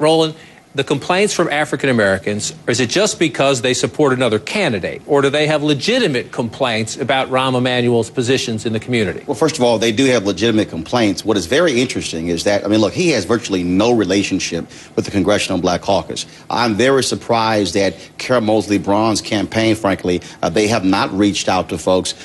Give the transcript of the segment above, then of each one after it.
Roland, the complaints from African Americans, or is it just because they support another candidate? Or do they have legitimate complaints about Rahm Emanuel's positions in the community? Well, first of all, they do have legitimate complaints. What is very interesting is that, I mean, look, he has virtually no relationship with the Congressional Black Caucus. I'm very surprised that Moseley Braun's campaign, frankly, they have not reached out to folks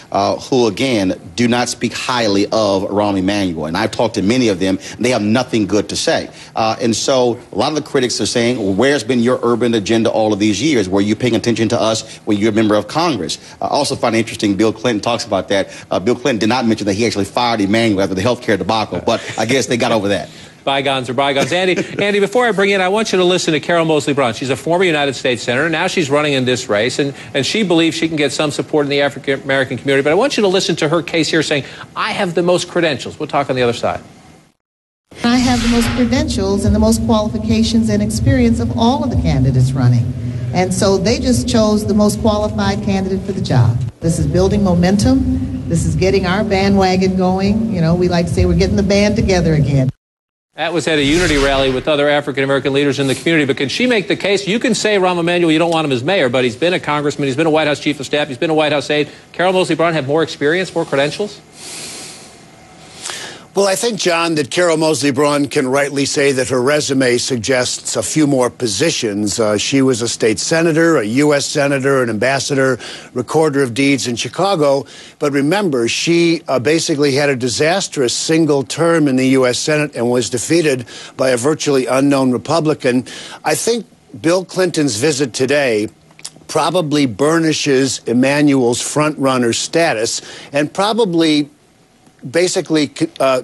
who, again, do not speak highly of Rahm Emanuel. And I've talked to many of them, and they have nothing good to say. And so a lot of the critics are saying, well, where's been your urban agenda all of these years? Were you paying attention to us when you're a member of Congress? I also find it interesting, Bill Clinton talks about that. Bill Clinton did not mention that he actually fired Emanuel after the health care debacle, but I guess they got over that. Bygones are bygones. Andy, before I bring you in, I want you to listen to Carol Moseley Braun. She's a former United States Senator. Now she's running in this race, and she believes she can get some support in the African-American community. But I want you to listen to her case here saying, I have the most credentials. We'll talk on the other side. I have the most credentials and the most qualifications and experience of all of the candidates running. And so they just chose the most qualified candidate for the job. This is building momentum. This is getting our bandwagon going. You know, we like to say we're getting the band together again. That was at a unity rally with other African-American leaders in the community. But can she make the case? You can say Rahm Emanuel, you don't want him as mayor, but he's been a congressman, he's been a White House chief of staff, he's been a White House aide. Carol Moseley Braun have more experience, more credentials? Well, I think, John, that Carol Moseley Braun can rightly say that her resume suggests a few more positions. She was a state senator, a U.S. senator, an ambassador, recorder of deeds in Chicago. But remember, she basically had a disastrous single term in the U.S. Senate and was defeated by a virtually unknown Republican. I think Bill Clinton's visit today probably burnishes Emanuel's front-runner status and probably basically, I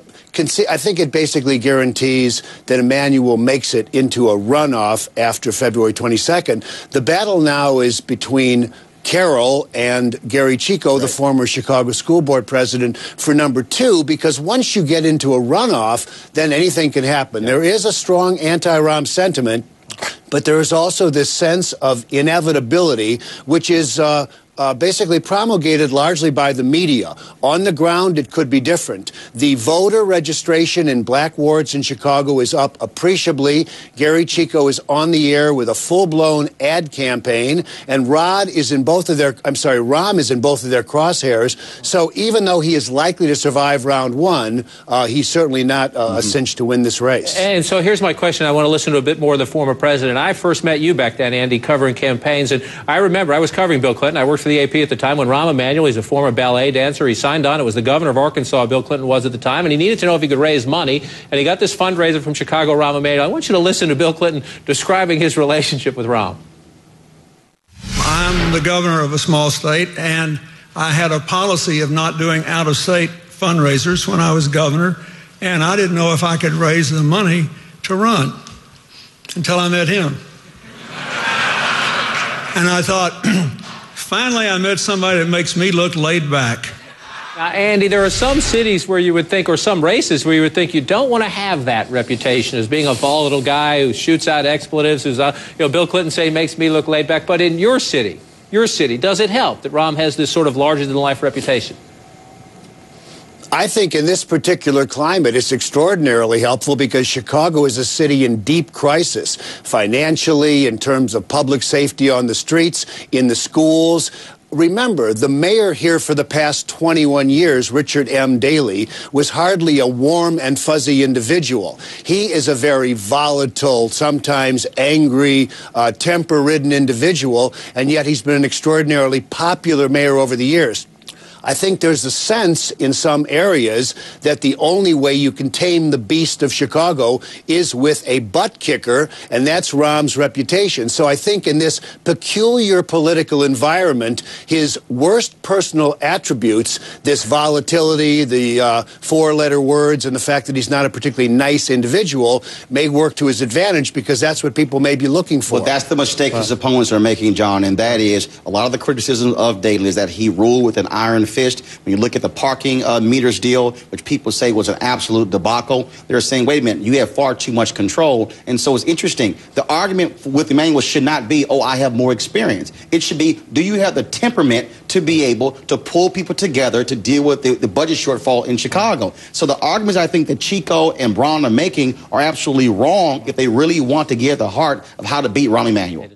think it basically guarantees that Emanuel makes it into a runoff after February 22nd. The battle now is between Carol and Gary Chico, the former Chicago school board president, for number 2, because once you get into a runoff, then anything can happen. There is a strong anti-Rahm sentiment, but there is also this sense of inevitability, which is basically promulgated largely by the media. On the ground, it could be different. The voter registration in black wards in Chicago is up appreciably. Gary Chico is on the air with a full-blown ad campaign, and Rahm is in both of their crosshairs. So even though he is likely to survive round 1, he's certainly not a cinch to win this race. And so here's my question. I want to listen to a bit more of the former president. I first met you back then, Andy, covering campaigns, and I remember I was covering Bill Clinton. I worked for the AP at the time when Rahm Emanuel, he's a former ballet dancer, he signed on. It was the governor of Arkansas, Bill Clinton was at the time, and he needed to know if he could raise money, and he got this fundraiser from Chicago, Rahm Emanuel. I want you to listen to Bill Clinton describing his relationship with Rahm. I'm the governor of a small state, and I had a policy of not doing out-of-state fundraisers when I was governor, and I didn't know if I could raise the money to run until I met him. And I thought, finally I met somebody that makes me look laid back. Now, Andy, there are some cities where you would think, or some races where you would think you don't want to have that reputation as being a volatile guy who shoots out expletives, who's, Bill Clinton say makes me look laid back. But in your city, does it help that Rahm has this sort of larger-than-life reputation? I think in this particular climate, it's extraordinarily helpful because Chicago is a city in deep crisis, financially, in terms of public safety on the streets, in the schools. Remember, the mayor here for the past 21 years, Richard M. Daley, was hardly a warm and fuzzy individual. He is a very volatile, sometimes angry, temper-ridden individual, and yet he's been an extraordinarily popular mayor over the years. I think there's a sense in some areas that the only way you can tame the beast of Chicago is with a butt kicker, and that's Rahm's reputation. So I think in this peculiar political environment, his worst personal attributes, this volatility, the four-letter words, and the fact that he's not a particularly nice individual, may work to his advantage because that's what people may be looking for. Well, that's the mistake his opponents are making, John, and that is a lot of the criticism of Daley is that he ruled with an iron fished. When you look at the parking meters deal, which people say was an absolute debacle, they're saying, wait a minute, you have far too much control. And so it's interesting. The argument with Emanuel should not be, oh, I have more experience. It should be, do you have the temperament to be able to pull people together to deal with the budget shortfall in Chicago? So the arguments I think that Chico and Braun are making are absolutely wrong if they really want to get at the heart of how to beat Rahm Emanuel.